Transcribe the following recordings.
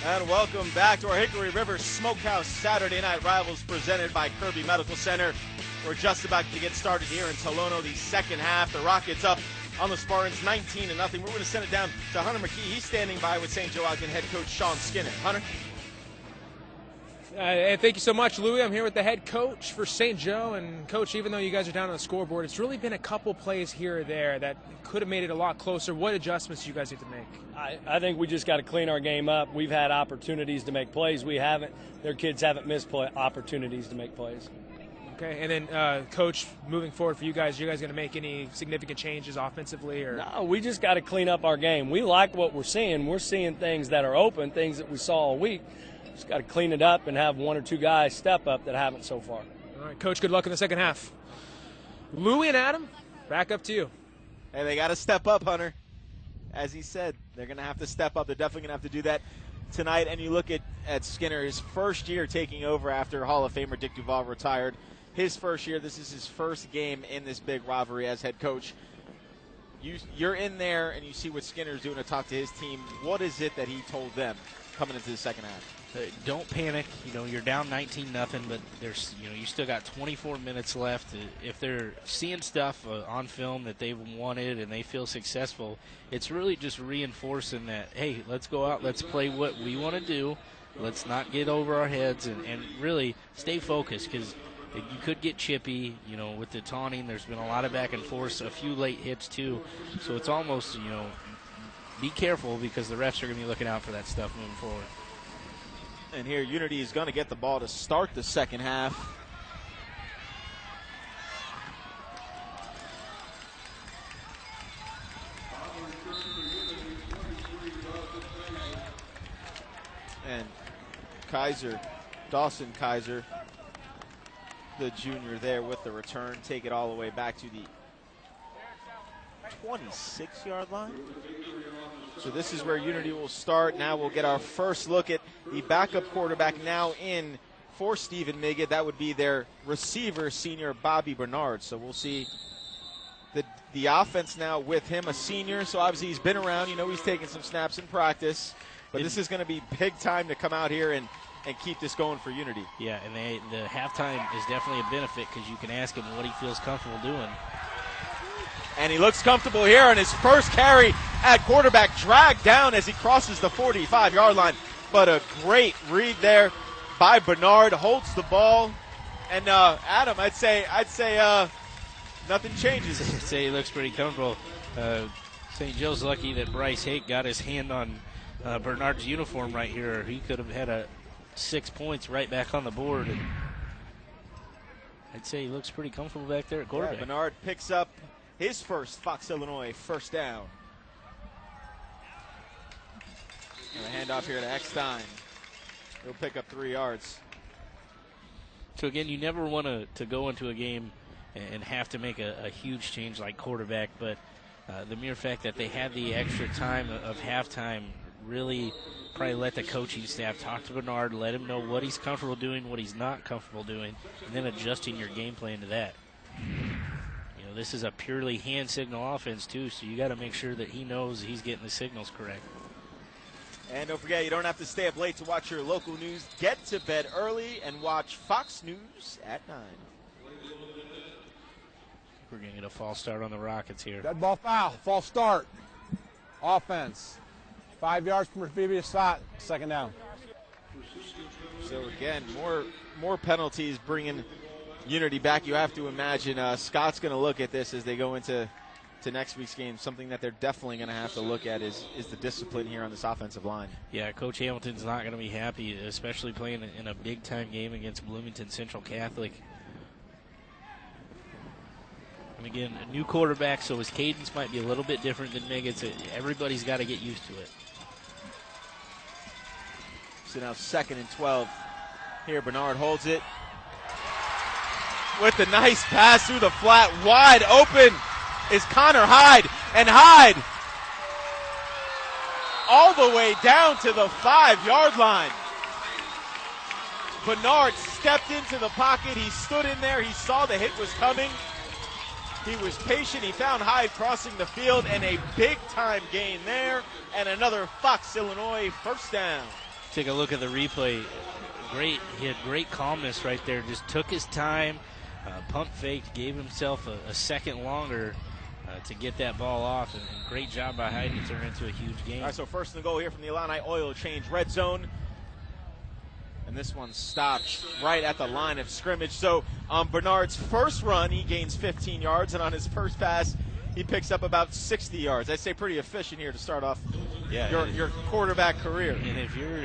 And welcome back to our Hickory River Smokehouse Saturday Night Rivals presented by Kirby Medical Center. We're just about to get started here in Tolono, the second half. The Rockets up on the Spartans 19-0. We're going to send it down to Hunter McKee. He's standing by with St. Joe Ogden head coach Sean Skinner. Hunter? And thank you so much, Louie. I'm here with the head coach for St. Joe. And, Coach, even though you guys are down on the scoreboard, it's really been a couple plays here or there that could have made it a lot closer. What adjustments do you guys need to make? I think we just got to clean our game up. We've had opportunities to make plays. We haven't. Their kids haven't missed opportunities to make plays. Okay, and then, Coach, moving forward for you guys going to make any significant changes offensively? Or? No, we just got to clean up our game. We like what we're seeing. We're seeing things that are open, things that we saw all week. Just got to clean it up and have one or two guys step up that haven't so far. All right, Coach, good luck in the second half. Louie and Adam, back up to you. Hey, they got to step up, Hunter. As he said, they're going to have to step up. They're definitely going to have to do that tonight. And you look at Skinner, his first year taking over after Hall of Famer Dick Duval retired. His first year, this is his first game in this big rivalry as head coach. You're in there and you see what Skinner's doing to talk to his team. What is it that he told them coming into the second half? Don't panic. You're down 19-0, but there's, you still got 24 minutes left. If they're seeing stuff on film that they've wanted and they feel successful, it's really just reinforcing that, hey, let's go out, let's play what we want to do. Let's not get over our heads and really stay focused, because you could get chippy, with the taunting. There's been a lot of back and forth, a few late hits too. So it's almost, be careful, because the refs are going to be looking out for that stuff moving forward. And here, Unity is going to get the ball to start the second half. And Dawson Kaiser, the junior there with the return, take it all the way back to the 26-yard line. So this is where Unity will start. Now we'll get our first look at the backup quarterback now in for Stephen Miggett. That would be their receiver, senior Bobby Bernard. So we'll see the offense now with him, a senior. So obviously he's been around. He's taking some snaps in practice. But this is going to be big time to come out here and keep this going for Unity. Yeah, and the halftime is definitely a benefit, because you can ask him what he feels comfortable doing. And he looks comfortable here on his first carry at quarterback, dragged down as he crosses the 45-yard line. But a great read there by Bernard, holds the ball. And Adam, I'd say nothing changes. I'd say he looks pretty comfortable. St. Joe's lucky that Bryce Hake got his hand on Bernard's uniform right here. He could have had 6 points right back on the board. And I'd say he looks pretty comfortable back there at quarterback. Yeah, Bernard picks up his first Fox Illinois first down. And a handoff here to Eckstein. He'll pick up 3 yards. So again, you never want to go into a game and have to make a huge change like quarterback, but the mere fact that they had the extra time of halftime really probably let the coaching staff talk to Bernard, let him know what he's comfortable doing, what he's not comfortable doing, and then adjusting your game plan to that. This is a purely hand signal offense too, so you got to make sure that he knows he's getting the signals correct. And don't forget, you don't have to stay up late to watch your local news. Get to bed early and watch Fox News at 9. We're going to get a false start on the Rockets here. Dead ball foul, false start. Offense. 5 yards from the previous spot, second down. So again, more penalties bringing Unity back. You have to imagine Scott's going to look at this as they go into next week's game. Something that they're definitely going to have to look at is the discipline here on this offensive line. Yeah, Coach Hamilton's not going to be happy, especially playing in a big-time game against Bloomington Central Catholic. And again, a new quarterback, so his cadence might be a little bit different than Miggett's. Everybody's got to get used to it. So now 2nd and 12. Here, Bernard holds it. With the nice pass through the flat, wide open is Connor Hyde. And Hyde all the way down to the 5-yard line. Bernard stepped into the pocket. He stood in there. He saw the hit was coming. He was patient. He found Hyde crossing the field, and a big-time gain there, and another Fox Illinois first down. take a look at the replay. He had great calmness right there. Just took his time, pump faked, gave himself a second longer to get that ball off. And great job by Hyde to turn it into a huge game. All right, so first and goal here from the Illini Oil Change red zone. And this one stopped right at the line of scrimmage. So on Bernard's first run, he gains 15 yards, and on his first pass, he picks up about 60 yards. I'd say pretty efficient here to start off your quarterback career. And if you're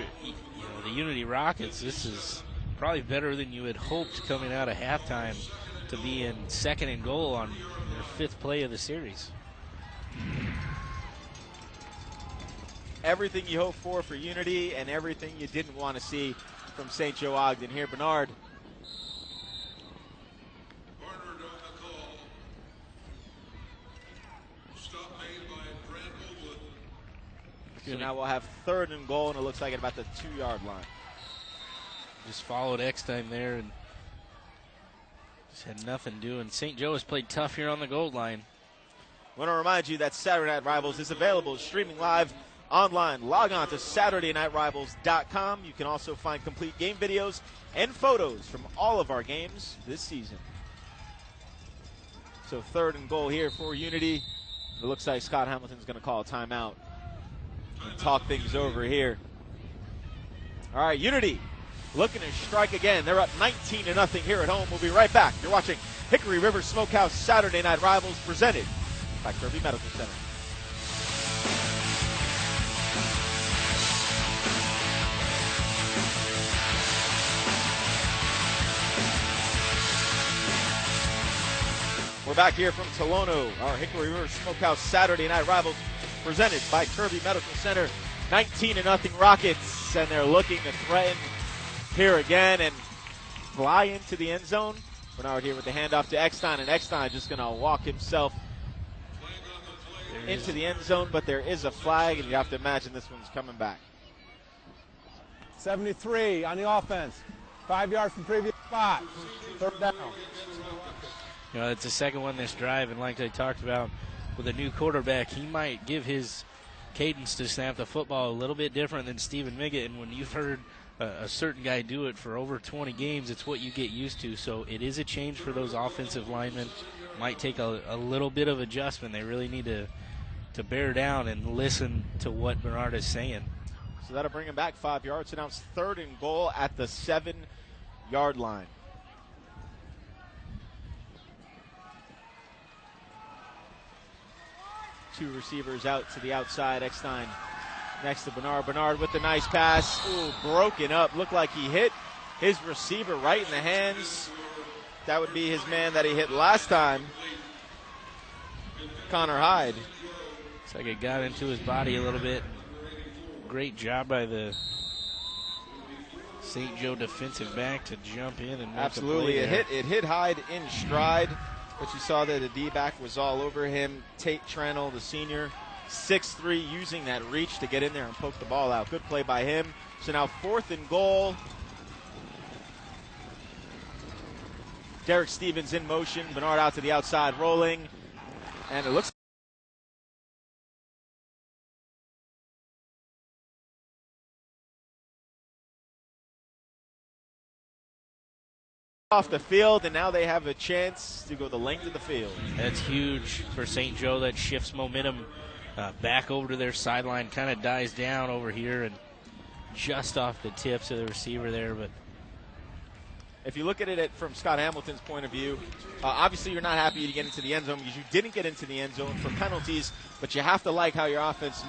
the Unity Rockets, this is probably better than you had hoped coming out of halftime to be in second and goal on their fifth play of the series. Everything you hope for Unity and everything you didn't want to see from St. Joe Ogden. Here, Bernard. So now we'll have third and goal, and it looks like at about the 2-yard line. Just followed Eckstein there and just had nothing doing. St. Joe has played tough here on the goal line. I want to remind you that Saturday Night Rivals is available streaming live online. Log on to SaturdayNightRivals.com. You can also find complete game videos and photos from all of our games this season. So third and goal here for Unity. It looks like Scott Hamilton's going to call a timeout and talk things over here. All right, Unity looking to strike again. They're up 19-0 here at home. We'll be right back. You're watching Hickory River Smokehouse Saturday Night Rivals presented by Kirby Medical Center. We're back here from Tolono, our Hickory River Smokehouse Saturday Night Rivals presented by Kirby Medical Center. 19-0 Rockets, and they're looking to threaten here again and fly into the end zone. Bernard here with the handoff to Eckstein, and Eckstein just going to walk himself into the end zone, but there is a flag, and you have to imagine this one's coming back. 73 on the offense. 5 yards from previous spot. Third down. You know, it's the second one this drive, and like I talked about with a new quarterback, he might give his cadence to snap the football a little bit different than Stephen Miggett, and when you've heard a certain guy do it for over 20 games, it's what you get used to. So it is a change for those offensive linemen. Might take a little bit of adjustment. They really need to bear down and listen to what Bernard is saying. So that'll bring him back 5 yards. So now it's third and goal at the 7-yard line. Two receivers out to the outside. Eckstein next to Bernard. Bernard with the nice pass. Ooh, broken up. Looked like he hit his receiver right in the hands. That would be his man that he hit last time, Connor Hyde. Looks like it got into his body a little bit. Great job by the St. Joe defensive back to jump in and make absolutely a play. It hit Hyde in stride, but you saw that the D-back was all over him. Tate Tranel, the senior, 6'3", using that reach to get in there and poke the ball out. Good play by him. So now fourth and goal. Derek Stevens in motion. Bernard out to the outside rolling. And it looks off the field, and now they have a chance to go the length of the field. That's huge for St. Joe. That shifts momentum back over to their sideline, kind of dies down over here and just off the tips of the receiver there. But if you look at it from Scott Hamilton's point of view, obviously you're not happy to get into the end zone because you didn't get into the end zone for penalties, but you have to like how your offense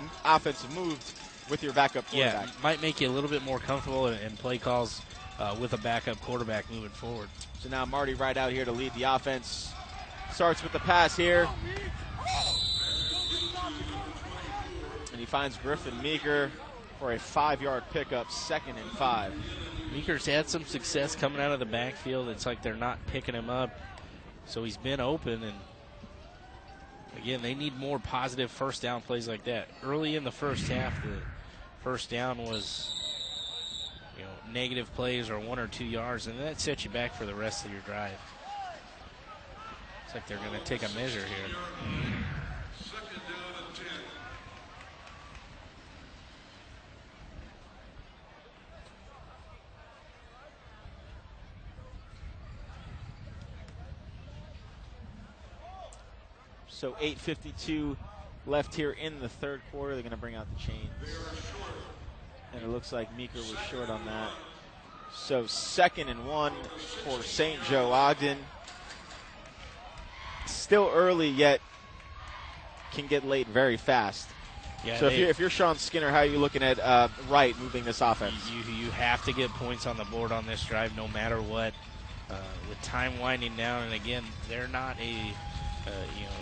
moved with your backup quarterback. Yeah, might make you a little bit more comfortable in play calls with a backup quarterback moving forward. So now Marty right out here to lead the offense. Starts with the pass here. And he finds Griffin Meeker for a 5-yard pickup, 2nd and 5. Meeker's had some success coming out of the backfield. It's like they're not picking him up. So he's been open, and again, they need more positive first down plays like that. Early in the first half, the first down was negative plays or 1 or 2 yards, and that sets you back for the rest of your drive. It's like they're going to take a measure here. So 8:52 left here in the third quarter. They're going to bring out the chains. And it looks like Meeker was short on that. So 2nd and 1 for St. Joe Ogden. Still early, yet can get late very fast. Yeah, so if you're Sean Skinner, how are you looking at Wright moving this offense? You have to get points on the board on this drive no matter what. With time winding down, and again, they're not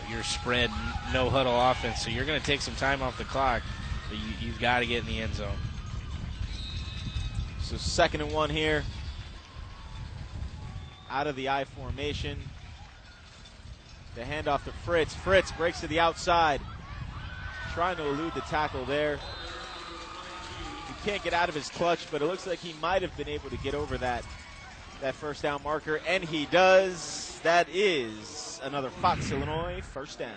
your spread no huddle offense, so you're going to take some time off the clock, but you've got to get in the end zone. So 2nd and 1 here. Out of the I formation. The handoff to Fritz. Fritz breaks to the outside. Trying to elude the tackle there. He can't get out of his clutch, but it looks like he might have been able to get over that first down marker, and he does. That is another Fox Illinois first down.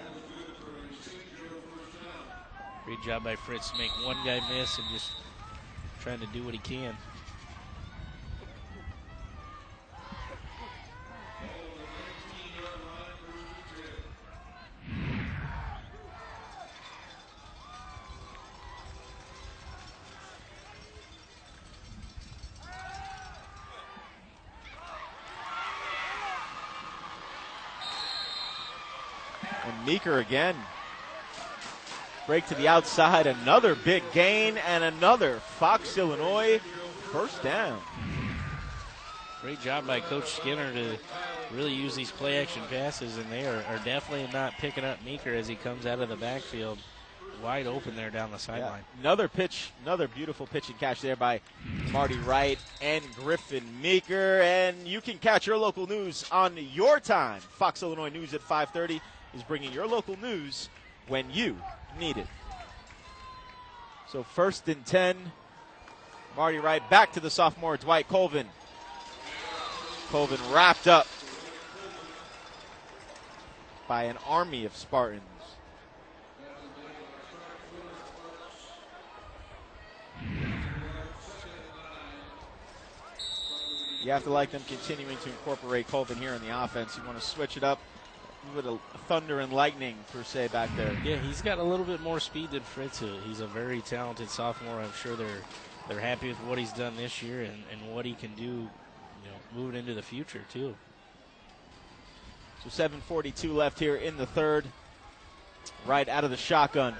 Great job by Fritz to make one guy miss and just trying to do what he can. And Meeker again. Break to the outside, another big gain, and another Fox Illinois first down. Great job by Coach Skinner to really use these play-action passes, and they are definitely not picking up Meeker as he comes out of the backfield. Wide open there down the sideline. Yeah. Another beautiful pitch and catch there by Marty Wright and Griffin Meeker. And you can catch your local news on your time. Fox Illinois News at 5:30 is bringing your local news when you need it. So 1st and 10. Marty Wright back to the sophomore Dwight Colvin. Colvin wrapped up by an army of Spartans. You have to like them continuing to incorporate Colvin here in the offense. You want to switch it up with a thunder and lightning, per se, back there. Yeah, he's got a little bit more speed than Fritz. He's a very talented sophomore. I'm sure they're happy with what he's done this year and what he can do, moving into the future, too. So 7:42 left here in the third. Right out of the shotgun.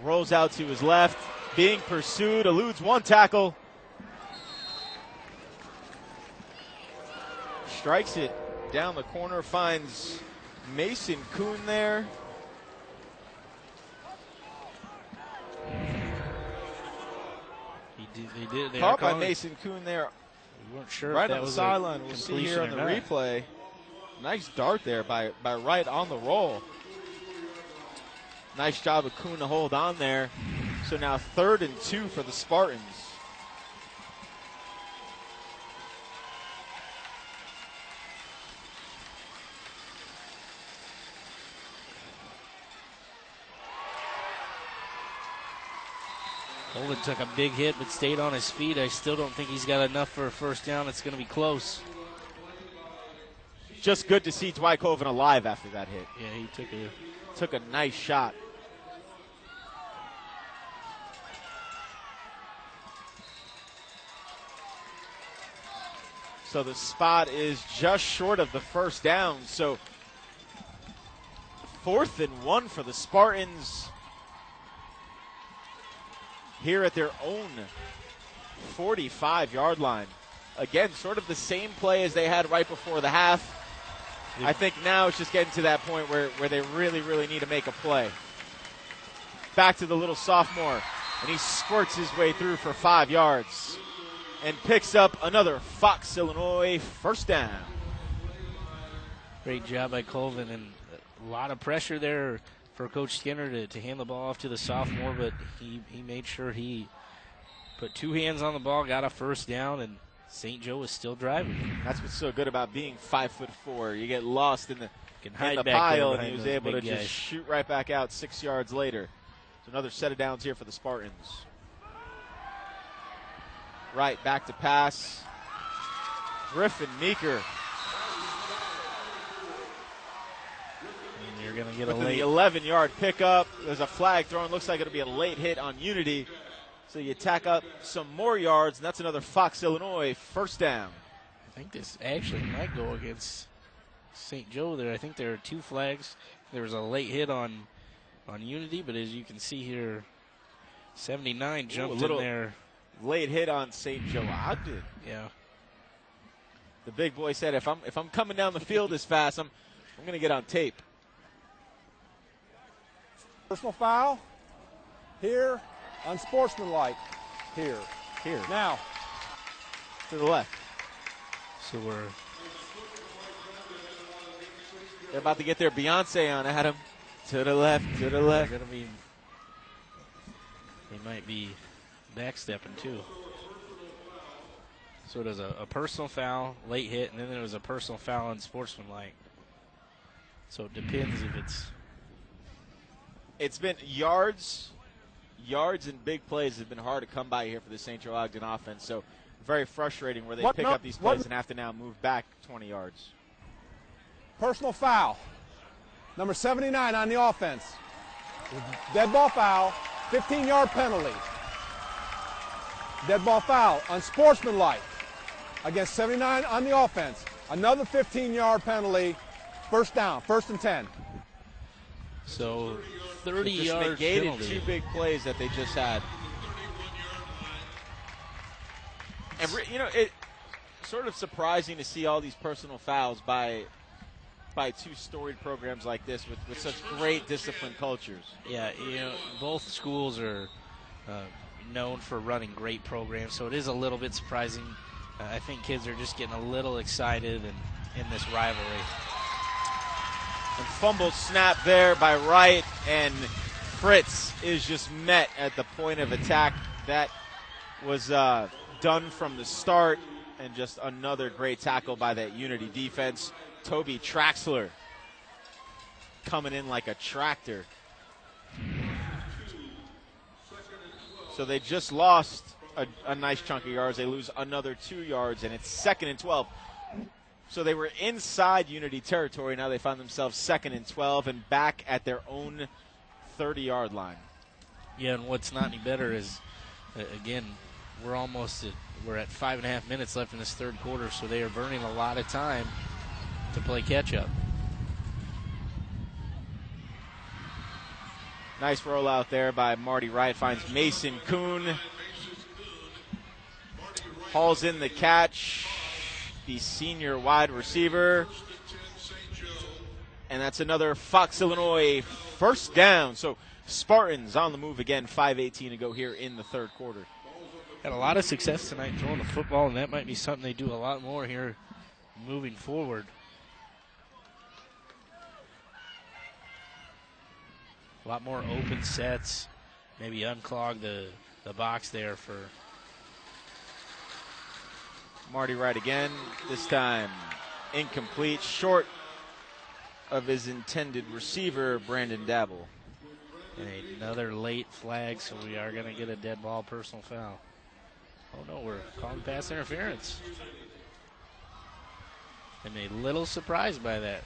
Rolls out to his left. Being pursued. Eludes one tackle. Strikes it down the corner. Finds Mason Kuhn there. He did. They Caught by Mason Kuhn there. We weren't sure Right if that on the was sideline. We'll see here on the replay. Nice dart there by Wright on the roll. Nice job of Kuhn to hold on there. So now 3rd and 2 for the Spartans. Colvin took a big hit but stayed on his feet. I still don't think he's got enough for a first down. It's going to be close. Just good to see Dwight Colvin alive after that hit. Yeah, he took a nice shot. So the spot is just short of the first down. So 4th and 1 for the Spartans here at their own 45-yard line. Again, sort of the same play as they had right before the half. I think now it's just getting to that point where they really, really need to make a play. Back to the little sophomore, and he squirts his way through for 5 yards and picks up another Fox Illinois first down. Great job by Colvin, and a lot of pressure there for Coach Skinner to hand the ball off to the sophomore, but he made sure he put 2 hands on the ball, got a first down, and St. Joe is still driving. That's what's so good about being 5'4". You get lost in the hide back pile, there and he was those able to big just guys. shoot right back out 6 yards later. So another set of downs here for the Spartans. Right, back to pass. Griffin Meeker. And going to get with a the late 11-yard pickup. There's a flag thrown. Looks like it'll be a late hit on Unity. So you tack up some more yards, and that's another Fox Illinois first down. I think this actually might go against St. Joe there. I think there are 2 flags. There was a late hit on Unity, but as you can see here, 79 jumped in there. Late hit on St. Joe Ogden. Yeah. The big boy said, if I'm coming down the field as fast, I'm going to get on tape. Personal foul. Here. Unsportsmanlike. Here. Now. To the left. So They're about to get their Beyonce on, Adam. To the left. they're going to be, they might be backstepping too. So it was a personal foul, late hit, and then there was a personal foul unsportsmanlike. So it depends if it's been yards and big plays have been hard to come by here for the St. Joe Ogden offense. So very frustrating where they pick up these plays and have to now move back 20 yards. Personal foul. Number 79 on the offense. Dead ball foul. 15-yard penalty. Dead ball foul. Unsportsmanlike against 79 on the offense. Another 15-yard penalty. First down. 1st and 10. So 30 just yards negated penalty. 2 big plays that they just had. And it's sort of surprising to see all these personal fouls by 2 storied programs like this with such great disciplined cultures. Yeah, both schools are known for running great programs, so it is a little bit surprising. I think kids are just getting a little excited in this rivalry. And fumble snap there by Wright, and Fritz is just met at the point of attack. That was done from the start, and just another great tackle by that Unity defense. Toby Traxler coming in like a tractor. So they just lost a nice chunk of yards. They lose another 2 yards, and it's 2nd and 12. So they were inside Unity territory. Now they find themselves 2nd and 12 and back at their own 30-yard line. Yeah, and what's not any better is, again, we're at 5.5 minutes left in this third quarter, so they are burning a lot of time to play catch-up. Nice rollout there by Marty Wright. Finds Mason Kuhn. Hauls in the catch. The senior wide receiver. And that's another Fox Illinois first down. So Spartans on the move again. 5:18 to go here in the third quarter. Had a lot of success tonight throwing the football, and that might be something they do a lot more here moving forward. A lot more open sets, maybe unclog the box there for Marty Wright again, this time incomplete, short of his intended receiver, Brandon Dabble. and another late flag, so we are going to get a dead ball personal foul. Oh no, we're calling pass interference. I'm a little surprised by that.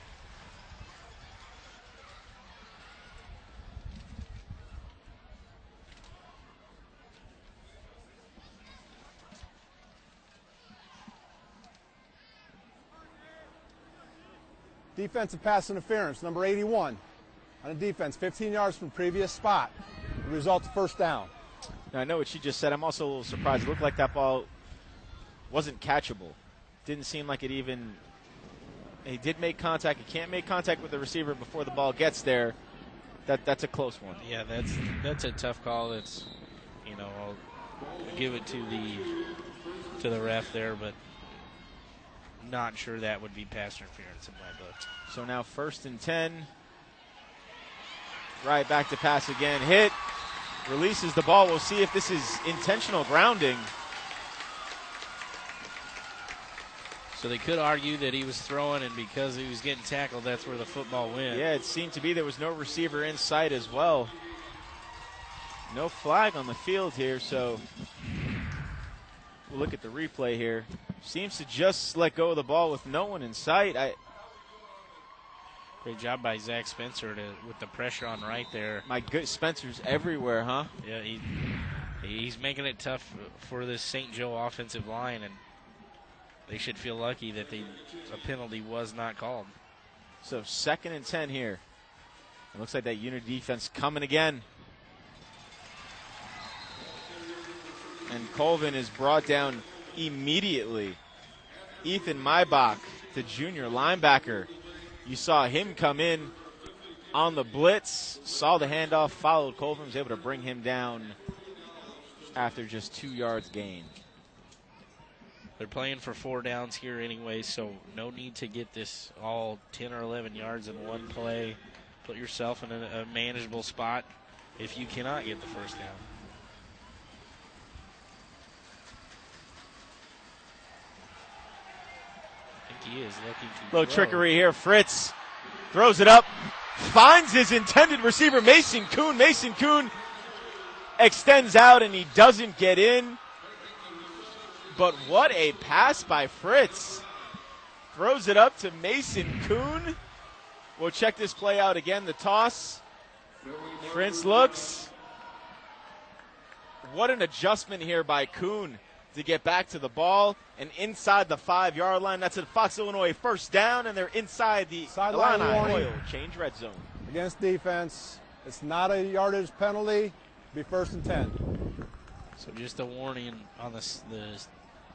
Defensive pass interference, number 81 on the defense, 15 yards from previous spot. The result, first down. Now, I know what she just said. I'm also a little surprised. It looked like that ball wasn't catchable. Didn't seem like it even – he did make contact. He can't make contact with the receiver before the ball gets there. That's a close one. Yeah, that's a tough call. That's, I'll give it to the ref there, but not sure that would be pass interference in my book. So now 1st and 10. Right back to pass again. Hit. Releases the ball. We'll see if this is intentional grounding. So they could argue that he was throwing, and because he was getting tackled, that's where the football went. Yeah, it seemed to be there was no receiver in sight as well. No flag on the field here, so we'll look at the replay here. Seems to just let go of the ball with no one in sight. Great job by Zach Spencer with the pressure on right there. My good, Spencer's everywhere, huh? Yeah, he's making it tough for this St. Joe offensive line, and they should feel lucky that a penalty was not called. So 2nd and 10 here. It looks like that Unity defense coming again. And Colvin is brought down immediately. Ethan Maibach, the junior linebacker. You saw him come in on the blitz, saw the handoff, followed Colvin, was able to bring him down after just 2 yards gained. They're playing for 4 downs here anyway, so no need to get this all 10 or 11 yards in one play. Put yourself in a manageable spot if you cannot get the first down. I think he is looking to Little throw. trickery here. Fritz throws it up, finds his intended receiver, Mason Kuhn. Mason Kuhn extends out, and he doesn't get in. But what a pass by Fritz. Throws it up to Mason Kuhn. We'll check this play out again. The toss. Fritz looks. What an adjustment here by Kuhn to get back to the ball and inside the 5-yard line. That's a Fox, Illinois first down, and they're inside the Sideline warning. Oil change red zone. Against defense. It's not a yardage penalty. Be 1st and 10. So just a warning on the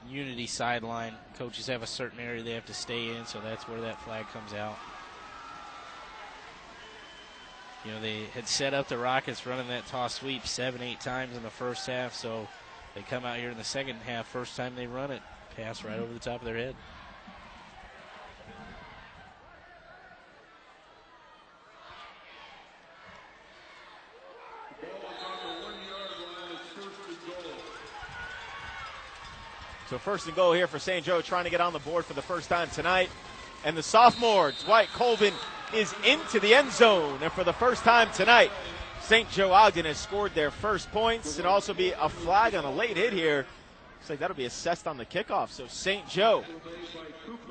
Unity sideline. Coaches have a certain area they have to stay in, so that's where that flag comes out. You know, they had set up the Rockets running that toss sweep 7-8 times in the first half, so they come out here in the second half, first time they run it, pass right over the top of their head. So 1st and goal here for St. Joe, trying to get on the board for the first time tonight. And the sophomore, Dwight Colvin, is into the end zone. And for the first time tonight, St. Joe Ogden has scored their first points, and also be a flag on a late hit here. Looks like that'll be assessed on the kickoff. So St. Joe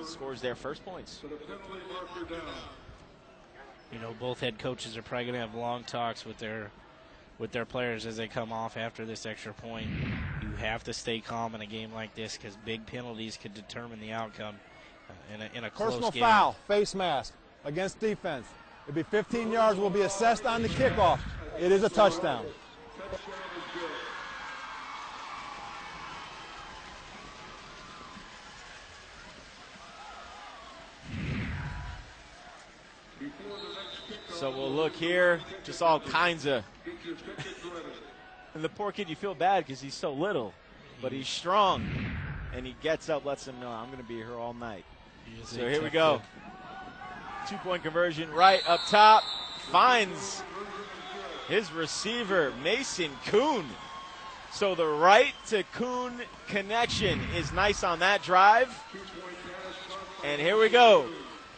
scores their first points. You know, both head coaches are probably going to have long talks with their players as they come off after this extra point. You have to stay calm in a game like this because big penalties could determine the outcome in a close Personal game. foul, face mask against defense. It'll be 15 yards, will be assessed on the kickoff. It is a touchdown. So we'll look here, just all kinds of. And the poor kid, you feel bad because he's so little, but he's strong. And he gets up, lets him know, I'm going to be here all night. So here we go. 2-point conversion right up top. Finds his receiver, Mason Kuhn. So the right to Kuhn connection is nice on that drive. And here we go.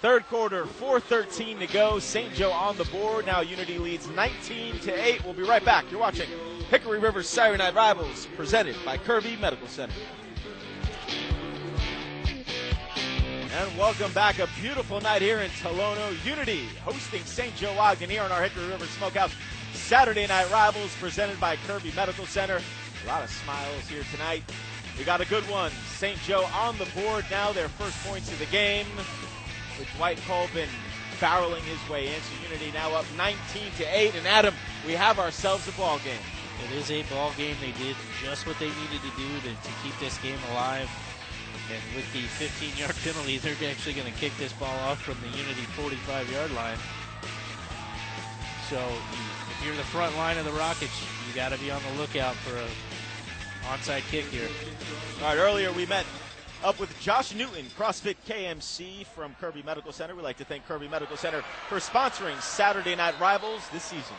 3rd quarter, 4:13 to go. St. Joe on the board. Now Unity leads 19-8. We'll be right back. You're watching Hickory River Saturday Night Rivals, presented by Kirby Medical Center. And welcome back. A beautiful night here in Tolono. Unity hosting St. Joe Ogden here on our Hickory River Smokehouse Saturday Night Rivals, presented by Kirby Medical Center. A lot of smiles here tonight. We got a good one. St. Joe on the board now, their first points of the game, with Dwight Colvin barreling his way in. So Unity now up 19-8. And Adam, we have ourselves a ball game. It is a ball game. They did just what they needed to do to keep this game alive. And with the 15-yard penalty, they're actually going to kick this ball off from the Unity 45-yard line. So if you're the front line of the Rockets, you got to be on the lookout for a onside kick here. All right, earlier we met up with Josh Newton, CrossFit KMC from Kirby Medical Center. We'd like to thank Kirby Medical Center for sponsoring Saturday Night Rivals this season.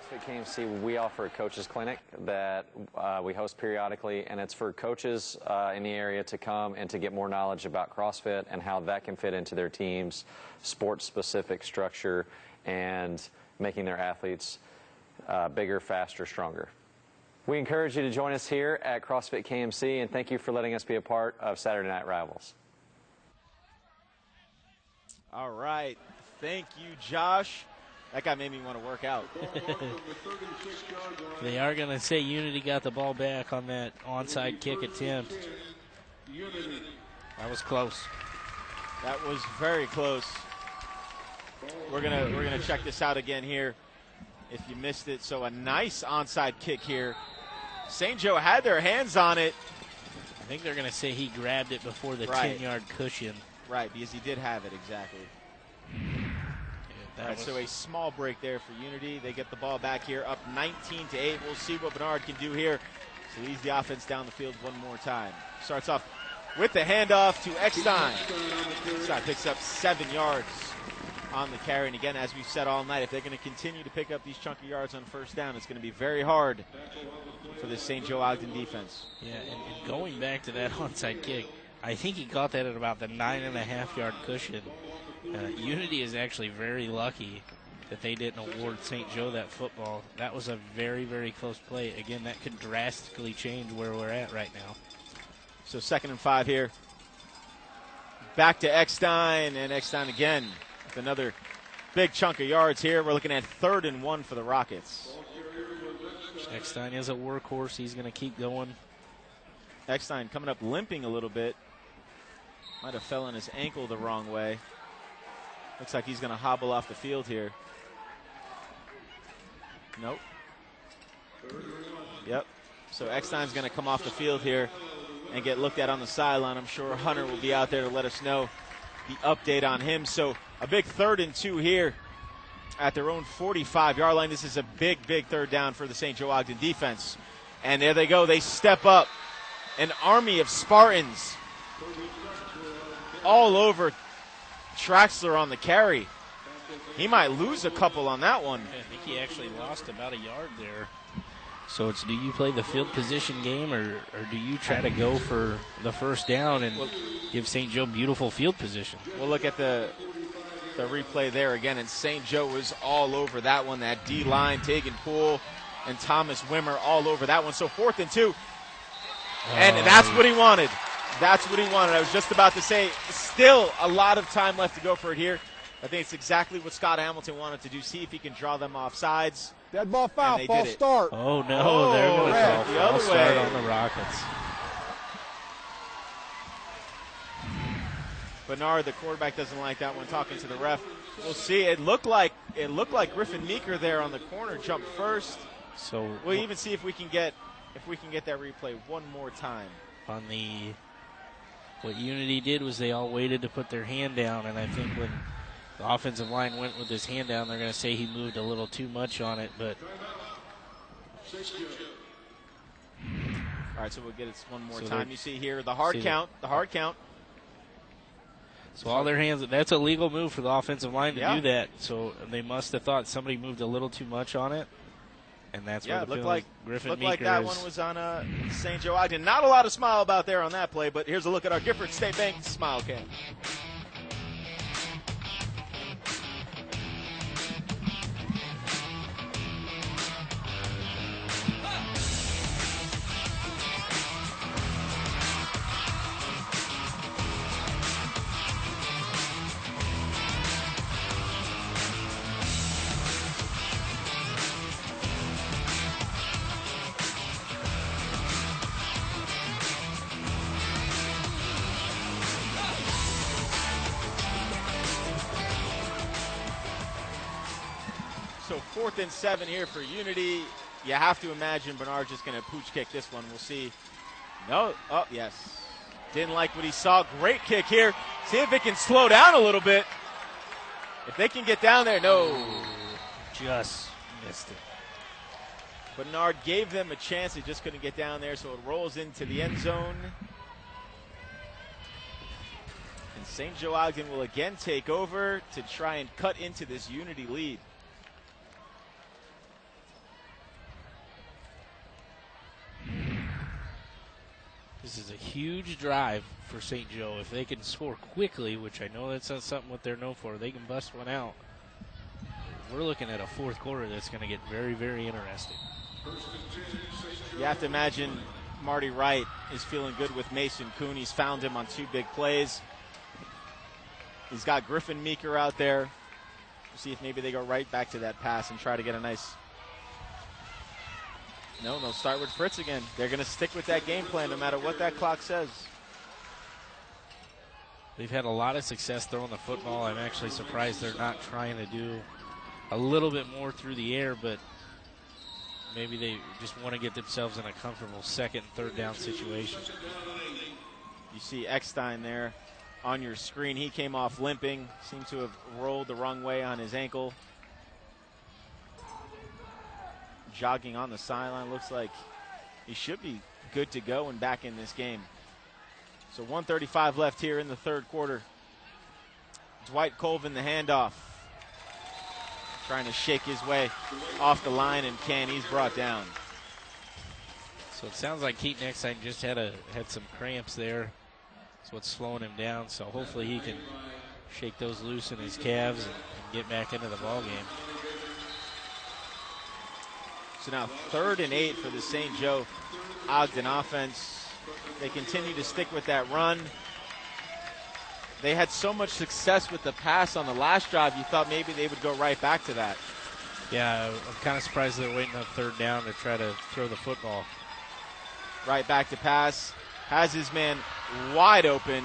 CrossFit KMC, we offer a coaches clinic that we host periodically, and it's for coaches in the area to come and to get more knowledge about CrossFit and how that can fit into their team's sports-specific structure and making their athletes bigger, faster, stronger. We encourage you to join us here at CrossFit KMC, and thank you for letting us be a part of Saturday Night Rivals. All right. Thank you, Josh. That guy made me want to work out. They are going to say Unity got the ball back on that onside kick attempt. That was close. That was very close. We're gonna check this out again here if you missed it. So a nice onside kick here. St. Joe had their hands on it. I think they're going to say he grabbed it before the Right. 10-yard cushion. Right, because he did have it, exactly. Yeah, All right, so a small break there for Unity. They get the ball back here, up 19-8. We'll see what Bernard can do here. So leads the offense down the field one more time. Starts off with the handoff to Eckstein. Eckstein picks up 7 yards on the carry. And again, as we've said all night, if they're going to continue to pick up these chunky yards on first down, it's going to be very hard for the St. Joe Ogden defense. Yeah, and going back to that onside kick, I think he caught that at about the 9.5-yard cushion. Unity is actually very lucky that they didn't award St. Joe that football. That was a very, very close play. Again, that could drastically change where we're at right now. So 2nd and 5 here. Back to Eckstein, and Eckstein again with another big chunk of yards here. We're looking at 3rd and 1 for the Rockets. Eckstein is a workhorse. He's going to keep going. Eckstein coming up limping a little bit. Might have fell on his ankle the wrong way. Looks like he's going to hobble off the field here. Nope. Yep. So Eckstein's going to come off the field here and get looked at on the sideline. I'm sure Hunter will be out there to let us know the update on him. So a big 3rd and 2 here at their own 45-yard line. This is a big, big 3rd down for the St. Joe Ogden defense. And there they go. They step up. An army of Spartans all over Traxler on the carry. He might lose a couple on that one. I think he actually lost about a yard there. So it's, do you play the field position game or do you try to go for the first down and give St. Joe beautiful field position? We'll look at the replay there again, and St. Joe was all over that one. That D-line, Tegan Poole and Thomas Wimmer all over that one. So 4th and 2. And that's what he wanted. That's what he wanted. I was just about to say, still a lot of time left to go for it here. I think it's exactly what Scott Hamilton wanted to do. See if he can draw them off sides. Dead ball foul, false start. Oh, no, they're going to call the other false start way on the Rockets. Bernard, the quarterback, doesn't like that one. Talking to the ref. We'll see. It looked like Griffin Meeker there on the corner jumped first. So we'll even see if we can get that replay one more time. On what Unity did was they all waited to put their hand down, and I think when the offensive line went with his hand down, they're going to say he moved a little too much on it. But all right, so we'll get it one more time. You see here the hard count. The hard count. So all their hands, that's a legal move for the offensive line to do that. So they must have thought somebody moved a little too much on it. And that's where it the looked like Griffin looked Meeker like that one was on St. Joe Ogden. Not a lot of smile about there on that play, but here's a look at our Gifford State Bank smile cam. So 4th and 7 here for Unity. You have to imagine Bernard just going to pooch kick this one. We'll see. No. Oh, yes. Didn't like what he saw. Great kick here. See if it can slow down a little bit. If they can get down there. No. Just missed it. Bernard gave them a chance. They just couldn't get down there, so it rolls into the end zone. And St. Joe Ogden will again take over to try and cut into this Unity lead. This is a huge drive for St. Joe. If they can score quickly, which I know that's not something what they're known for, they can bust one out. We're looking at a 4th quarter that's going to get very, very interesting. You have to imagine Marty Wright is feeling good with Mason Kuhn. He's found him on 2 big plays. He's got Griffin Meeker out there. We'll see if maybe they go right back to that pass and try to get a nice. No, they'll start with Fritz again. They're going to stick with that game plan no matter what that clock says. They've had a lot of success throwing the football. I'm actually surprised they're not trying to do a little bit more through the air, but maybe they just want to get themselves in a comfortable second and third down situation. You see Eckstein there on your screen. He came off limping, seemed to have rolled the wrong way on his ankle. Jogging on the sideline. Looks like he should be good to go and back in this game. So 1:35 left here in the third quarter. Dwight Colvin, the handoff. Trying to shake his way off the line, and he's brought down. So it sounds like Keaton Eckstein just had some cramps there. That's what's slowing him down. So hopefully he can shake those loose in his calves and get back into the ball game. So now 3rd and 8 for the St. Joe Ogden offense. They continue to stick with that run. They had so much success with the pass on the last drive, you thought maybe they would go right back to that. Yeah, I'm kind of surprised they're waiting on 3rd down to try to throw the football. Right back to pass. Has his man wide open.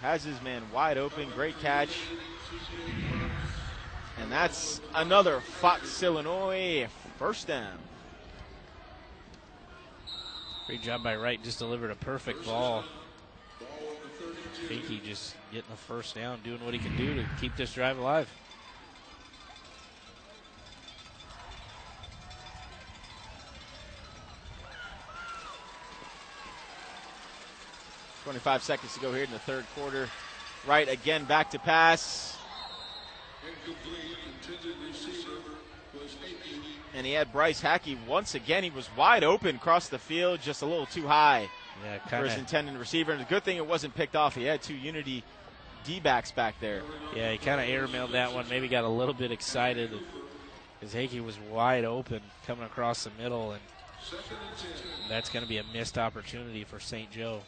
Has his man wide open. Great catch. And that's another Fox Illinois first down. Great job by Wright. Just delivered a perfect ball. Finke just getting the first down, doing what he can do to keep this drive alive. .25 seconds to go here in the third quarter. Wright again back to pass. And he had Bryce Hackey once again. He was wide open across the field, just a little too high for his intended receiver. And the good thing it wasn't picked off. He had 2 Unity D-backs back there. Yeah, he kind of airmailed that one. Maybe got a little bit excited because Hackey was wide open coming across the middle. And that's going to be a missed opportunity for St. Joe.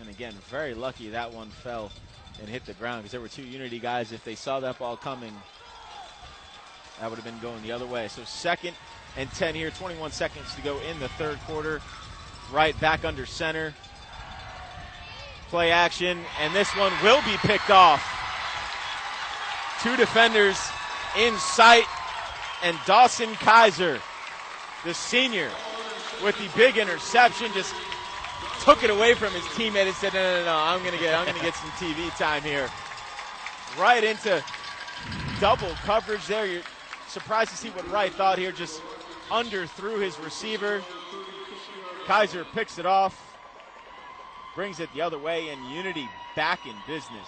And again, very lucky that one fell and hit the ground because there were 2 Unity guys. If they saw that ball coming, that would have been going the other way. So 2nd and 10 here, 21 seconds to go in the third quarter. Right back under center. Play action, and this one will be picked off. 2 defenders in sight, and Dawson Kaiser, the senior, with the big interception, just took it away from his teammate and said, no, I'm gonna get some TV time here. Right into double coverage there. You're surprised to see what Wright thought here, just underthrew his receiver. Kaiser picks it off, brings it the other way, and Unity back in business.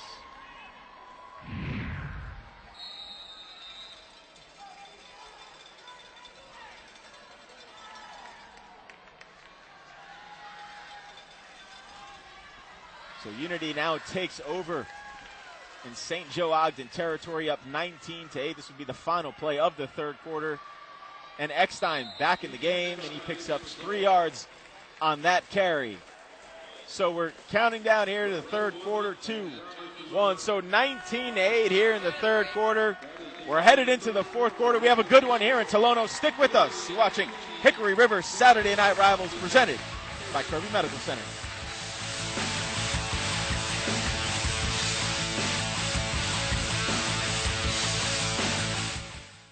So Unity now takes over in St. Joe Ogden territory, up 19-8. This would be the final play of the third quarter. And Eckstein back in the game, and he picks up 3 yards on that carry. So we're counting down here to the third quarter, 2-1. So 19-8 here in the third quarter. We're headed into the fourth quarter. We have a good one here in Tolono. Stick with us. You're watching Hickory River Saturday Night Rivals, presented by Kirby Medical Center.